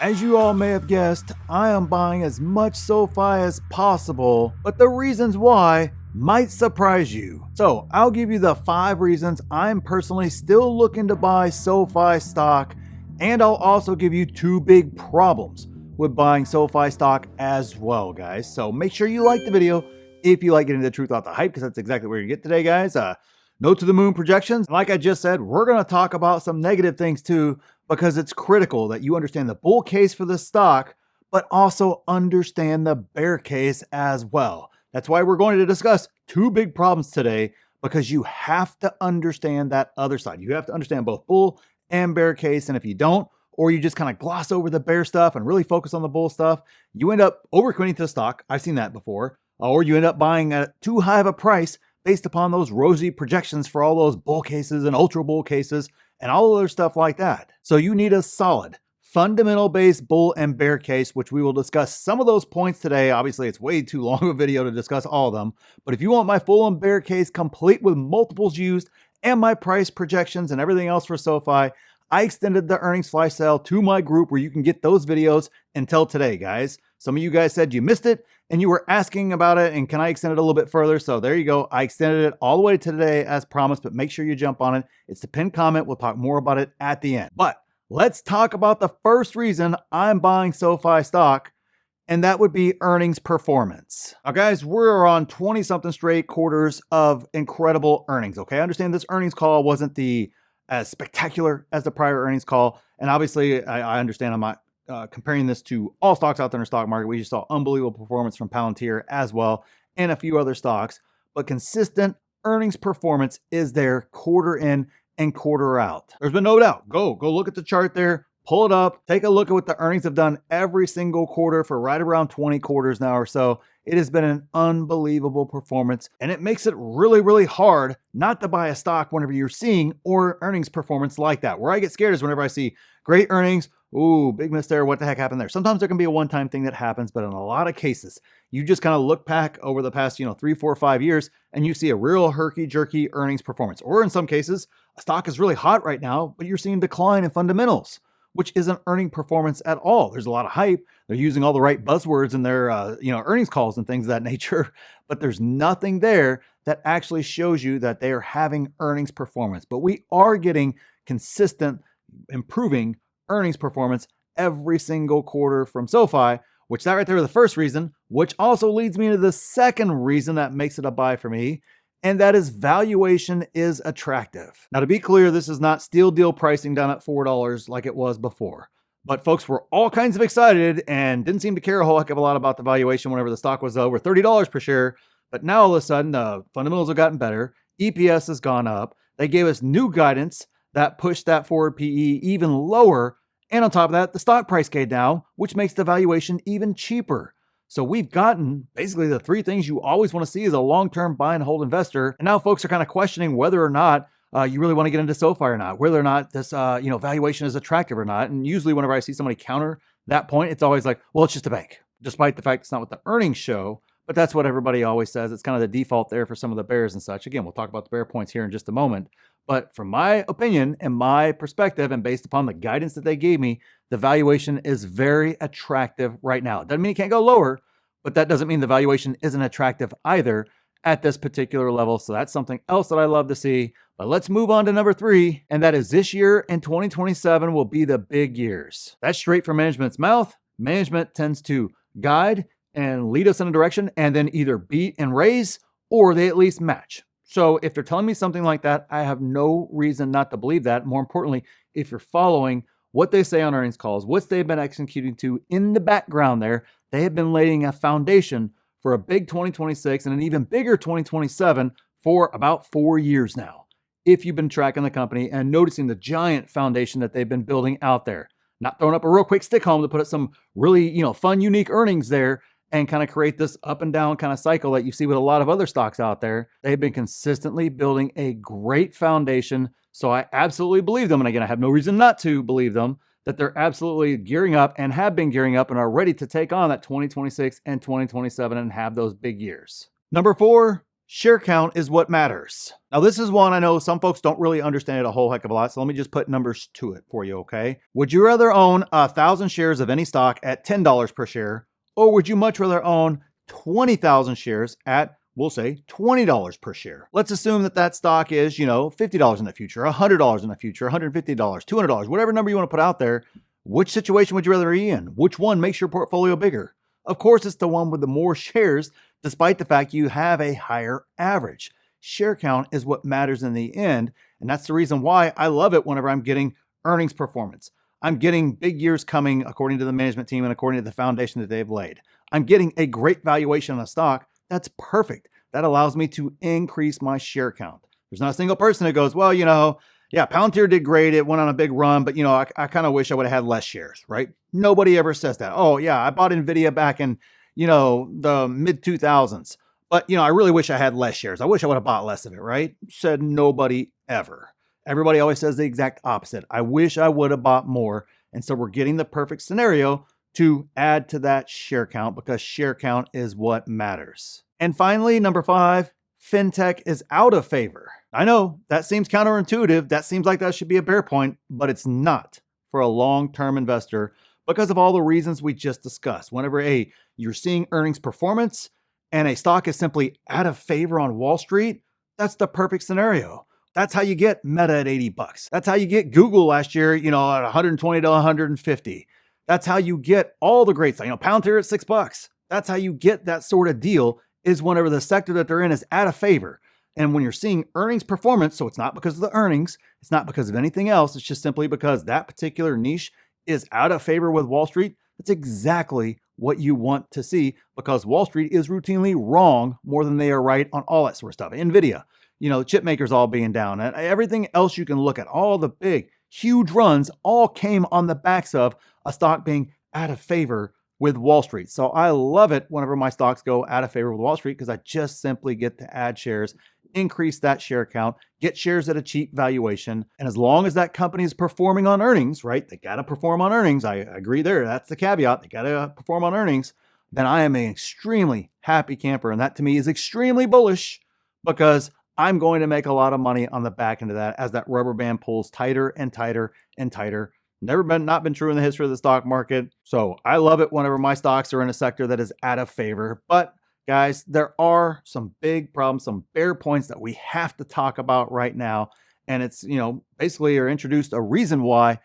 As you all may have guessed, I am buying as much SOFI as possible, but the reasons why might surprise you. So I'll give you the 5 reasons I'm personally still looking to buy SOFI stock, and I'll also give you 2 big problems with buying SOFI stock as well, guys. So make sure you like the video if you like getting the truth off the hype, because that's exactly where you get today, guys. No to the moon projections. Like I just said, we're going to talk about some negative things too, because it's critical that you understand the bull case for the stock, but also understand the bear case as well. That's why we're going to discuss 2 big problems today, because you have to understand that other side. You have to understand both bull and bear case. And if you don't, or you just kind of gloss over the bear stuff and really focus on the bull stuff, you end up overcommitting to the stock. I've seen that before. Or you end up buying at too high of a price based upon those rosy projections for all those bull cases and ultra bull cases and all other stuff like that. So you need a solid, fundamental-based bull and bear case, which we will discuss some of those points today. Obviously, it's way too long of a video to discuss all of them, but if you want my full and bear case complete with multiples used and my price projections and everything else for SOFI, I extended the earnings flash sale to my group where you can get those videos until today, guys. Some of you guys said you missed it and you were asking about it, and can I extend it a little bit further? So there you go. I extended it all the way to today as promised, but make sure you jump on it. It's the pinned comment. We'll talk more about it at the end. But let's talk about the first reason I'm buying SOFI stock, and that would be earnings performance. Now, guys, we're on 20-something straight quarters of incredible earnings, okay? I understand this earnings call wasn't as spectacular as the prior earnings call, and obviously I understand I'm not comparing this to all stocks out there in the stock market. We just saw unbelievable performance from Palantir as well, and a few other stocks, but consistent earnings performance is there quarter in and quarter out. There's been no doubt. Go look at the chart there, pull it up, take a look at what the earnings have done every single quarter for right around 20 quarters now or so. It has been an unbelievable performance, and it makes it really, really hard not to buy a stock whenever you're seeing or earnings performance like that. Where I get scared is whenever I see great earnings. Ooh, big miss there. What the heck happened there? Sometimes there can be a one-time thing that happens, but in a lot of cases, you just kind of look back over the past, 3, 4, 5 years, and you see a real herky-jerky earnings performance. Or in some cases, a stock is really hot right now, but you're seeing decline in fundamentals, which isn't earning performance at all. There's a lot of hype. They're using all the right buzzwords in their, earnings calls and things of that nature, but there's nothing there that actually shows you that they are having earnings performance. But we are getting consistent, improving earnings performance every single quarter from SOFI, which that right there is the first reason, which also leads me to the second reason that makes it a buy for me, and that is valuation is attractive. Now, to be clear, this is not steal deal pricing down at $4 like it was before, but folks were all kinds of excited and didn't seem to care a whole heck of a lot about the valuation whenever the stock was over $30 per share. But now all of a sudden, the fundamentals have gotten better. EPS has gone up. They gave us new guidance that pushed that forward PE even lower. And on top of that, the stock price came down, which makes the valuation even cheaper. So we've gotten basically the 3 things you always want to see as a long-term buy and hold investor. And now folks are kind of questioning whether or not you really want to get into SOFI or not, whether or not this valuation is attractive or not. And usually whenever I see somebody counter that point, it's always like, well, it's just a bank, despite the fact it's not what the earnings show. But that's what everybody always says. It's kind of the default there for some of the bears and such. Again, we'll talk about the bear points here in just a moment. But from my opinion and my perspective, and based upon the guidance that they gave me, the valuation is very attractive right now. It doesn't mean it can't go lower, but that doesn't mean the valuation isn't attractive either at this particular level. So that's something else that I love to see. But let's move on to number 3, and that is this year and 2027 will be the big years. That's straight from management's mouth. Management tends to guide and lead us in a direction and then either beat and raise, or they at least match. So if they're telling me something like that, I have no reason not to believe that. More importantly, if you're following what they say on earnings calls, what they've been executing to in the background there, they have been laying a foundation for a big 2026 and an even bigger 2027 for about 4 years now. If you've been tracking the company and noticing the giant foundation that they've been building out there, not throwing up a real quick stick home to put up some really, fun, unique earnings there and kind of create this up and down kind of cycle that you see with a lot of other stocks out there. They've been consistently building a great foundation. So I absolutely believe them. And again, I have no reason not to believe them, that they're absolutely gearing up and have been gearing up and are ready to take on that 2026 and 2027 and have those big years. Number 4, Share count is what matters. Now, this is one I know some folks don't really understand it a whole heck of a lot, so let me just put numbers to it for you, okay? Would you rather own 1,000 shares of any stock at $10 per share, or would you much rather own 20,000 shares at, we'll say, $20 per share? Let's assume that that stock is, $50 in the future, $100 in the future, $150, $200, whatever number you want to put out there. Which situation would you rather be in? Which one makes your portfolio bigger? Of course, it's the one with the more shares, despite the fact you have a higher average. Share count is what matters in the end, and that's the reason why I love it whenever I'm getting earnings performance. I'm getting big years coming according to the management team and according to the foundation that they've laid. I'm getting a great valuation on a stock. That's perfect. That allows me to increase my share count. There's not a single person that goes, well, yeah, Palantir did great. It went on a big run, but I kind of wish I would have had less shares, right? Nobody ever says that. Oh yeah, I bought Nvidia back in, the mid 2000s, but I really wish I had less shares. I wish I would have bought less of it, right? Said nobody ever. Everybody always says the exact opposite. I wish I would have bought more. And so we're getting the perfect scenario to add to that share count because share count is what matters. And finally, number 5, Fintech is out of favor. I know that seems counterintuitive. That seems like that should be a bear point, but it's not for a long-term investor because of all the reasons we just discussed. Whenever you're seeing earnings performance and a stock is simply out of favor on Wall Street, that's the perfect scenario. That's how you get Meta at $80. That's how you get Google last year, at 120 to 150. That's how you get all the great stuff. Palantir at $6. That's how you get that sort of deal, is whenever the sector that they're in is out of favor. And when you're seeing earnings performance, so it's not because of the earnings, it's not because of anything else, it's just simply because that particular niche is out of favor with Wall Street. That's exactly what you want to see because Wall Street is routinely wrong more than they are right on all that sort of stuff. Nvidia, chip makers all being down, and everything else you can look at, all the big, huge runs all came on the backs of a stock being out of favor with Wall Street. So I love it whenever my stocks go out of favor with Wall Street because I just simply get to add shares, increase that share count, get shares at a cheap valuation. And as long as that company is performing on earnings, right? They got to perform on earnings. I agree there. That's the caveat. They got to perform on earnings. Then I am an extremely happy camper. And that to me is extremely bullish because I'm going to make a lot of money on the back end of that as that rubber band pulls tighter and tighter and tighter. Not been true in the history of the stock market. So I love it whenever my stocks are in a sector that is out of favor. But guys, there are some big problems, some bear points that we have to talk about right now. And it's, basically are introduced a reason why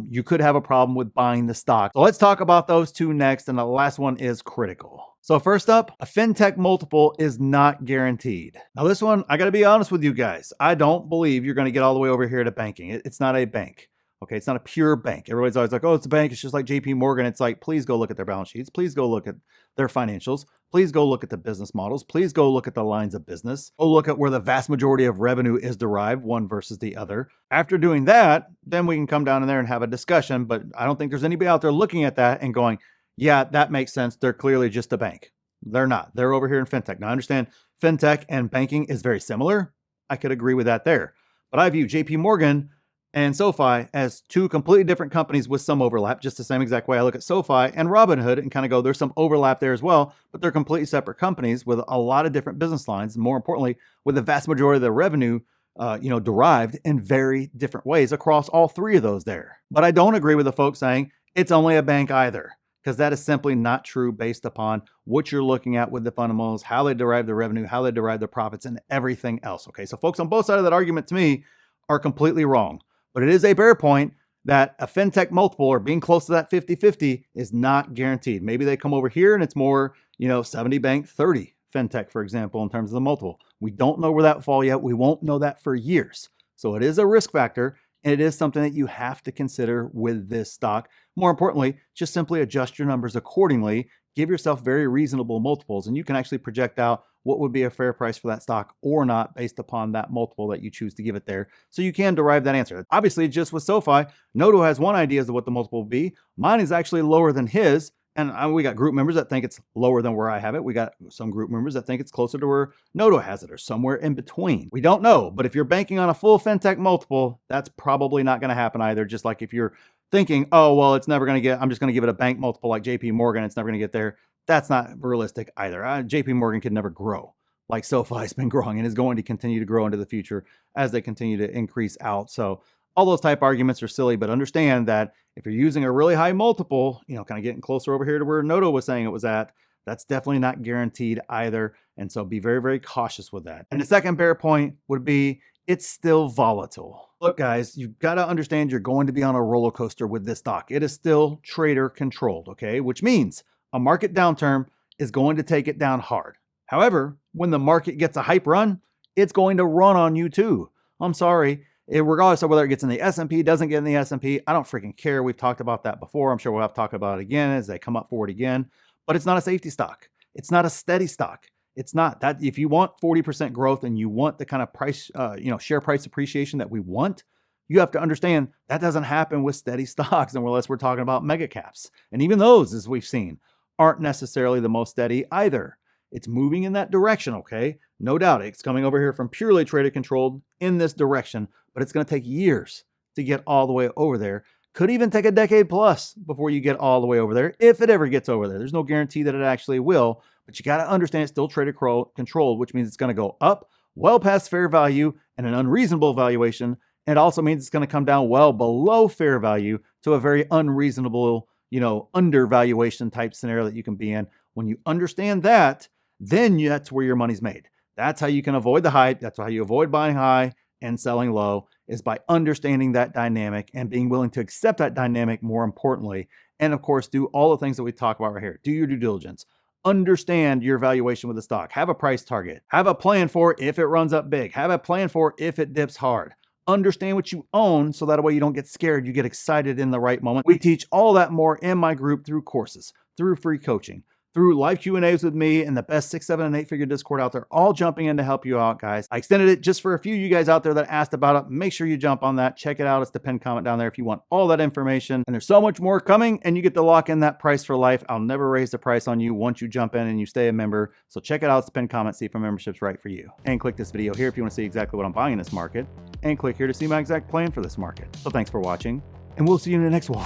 you could have a problem with buying the stock. So let's talk about those two next. And the last one is critical. So first up, a fintech multiple is not guaranteed. Now this one, I got to be honest with you guys. I don't believe you're going to get all the way over here to banking. It's not a bank. Okay, it's not a pure bank. Everybody's always like, oh, it's a bank. It's just like JP Morgan. It's like, please go look at their balance sheets. Please go look at their financials. Please go look at the business models. Please go look at the lines of business. Go look at where the vast majority of revenue is derived, one versus the other. After doing that, then we can come down in there and have a discussion. But I don't think there's anybody out there looking at that and going, yeah, that makes sense. They're clearly just a bank. They're not. They're over here in fintech. Now, I understand fintech and banking is very similar. I could agree with that there. But I view JP Morgan and SOFI as two completely different companies with some overlap, just the same exact way I look at SOFI and Robinhood and kind of go, there's some overlap there as well, but they're completely separate companies with a lot of different business lines. More importantly, with the vast majority of the revenue, derived in very different ways across all three of those there. But I don't agree with the folks saying it's only a bank either, because that is simply not true based upon what you're looking at with the fundamentals, how they derive the revenue, how they derive the profits, and everything else. Okay, so folks on both sides of that argument to me are completely wrong. But it is a bear point that a fintech multiple or being close to that 50-50 is not guaranteed. Maybe they come over here and it's more, 70 bank, 30 fintech, for example, in terms of the multiple. We don't know where that will fall yet. We won't know that for years. So it is a risk factor and it is something that you have to consider with this stock. More importantly, just simply adjust your numbers accordingly. Give yourself very reasonable multiples and you can actually project out what would be a fair price for that stock or not based upon that multiple that you choose to give it there. So you can derive that answer. Obviously, just with SOFI, Noto has one idea as to what the multiple will be. Mine is actually lower than his. And we got group members that think it's lower than where I have it. We got some group members that think it's closer to where Noto has it or somewhere in between. We don't know. But if you're banking on a full fintech multiple, that's probably not going to happen either. Just like if you're thinking, oh, well, it's never going to get, I'm just going to give it a bank multiple like JP Morgan. It's never going to get there. That's not realistic either. JP Morgan could never grow like SoFi's been growing and is going to continue to grow into the future as they continue to increase out. So all those type arguments are silly, but understand that if you're using a really high multiple, kind of getting closer over here to where Noto was saying it was at, that's definitely not guaranteed either. And so be very, very cautious with that. And the second bear point would be it's still volatile. Look, guys, you've got to understand you're going to be on a roller coaster with this stock. It is still trader controlled, okay? Which means a market downturn is going to take it down hard. However, when the market gets a hype run, it's going to run on you too. I'm sorry. Regardless of whether it gets in the S&P, doesn't get in the S&P, I don't freaking care. We've talked about that before. I'm sure we'll have to talk about it again as they come up for it again. But it's not a safety stock. It's not a steady stock. It's not that. If you want 40% growth and you want the kind of price, share price appreciation that we want, you have to understand that doesn't happen with steady stocks unless we're talking about mega caps. And even those, as we've seen, aren't necessarily the most steady either. It's moving in that direction, okay? No doubt it's coming over here from purely trader controlled in this direction, but it's going to take years to get all the way over there. Could even take a decade plus before you get all the way over there, if it ever gets over there. There's no guarantee that it actually will, but you got to understand it's still trader controlled, which means it's going to go up well past fair value and an unreasonable valuation. And it also means it's going to come down well below fair value to a very unreasonable, undervaluation type scenario that you can be in. When you understand that, then that's where your money's made. That's how you can avoid the hype. That's how you avoid buying high and selling low, is by understanding that dynamic and being willing to accept that dynamic, more importantly. And of course, do all the things that we talk about right here. Do your due diligence. Understand your valuation with the stock. Have a price target. Have a plan for if it runs up big. Have a plan for if it dips hard. Understand what you own so that way you don't get scared. You get excited in the right moment. We teach all that more in my group through courses, through free coaching, through live Q&As with me and the best 6, 7, and 8-figure Discord out there, all jumping in to help you out, guys. I extended it just for a few of you guys out there that asked about it. Make sure you jump on that. Check it out. It's the pinned comment down there if you want all that information. And there's so much more coming, and you get to lock in that price for life. I'll never raise the price on you once you jump in and you stay a member. So check it out. It's the pinned comment. See if a membership's right for you. And click this video here if you want to see exactly what I'm buying in this market. And click here to see my exact plan for this market. So thanks for watching, and we'll see you in the next one.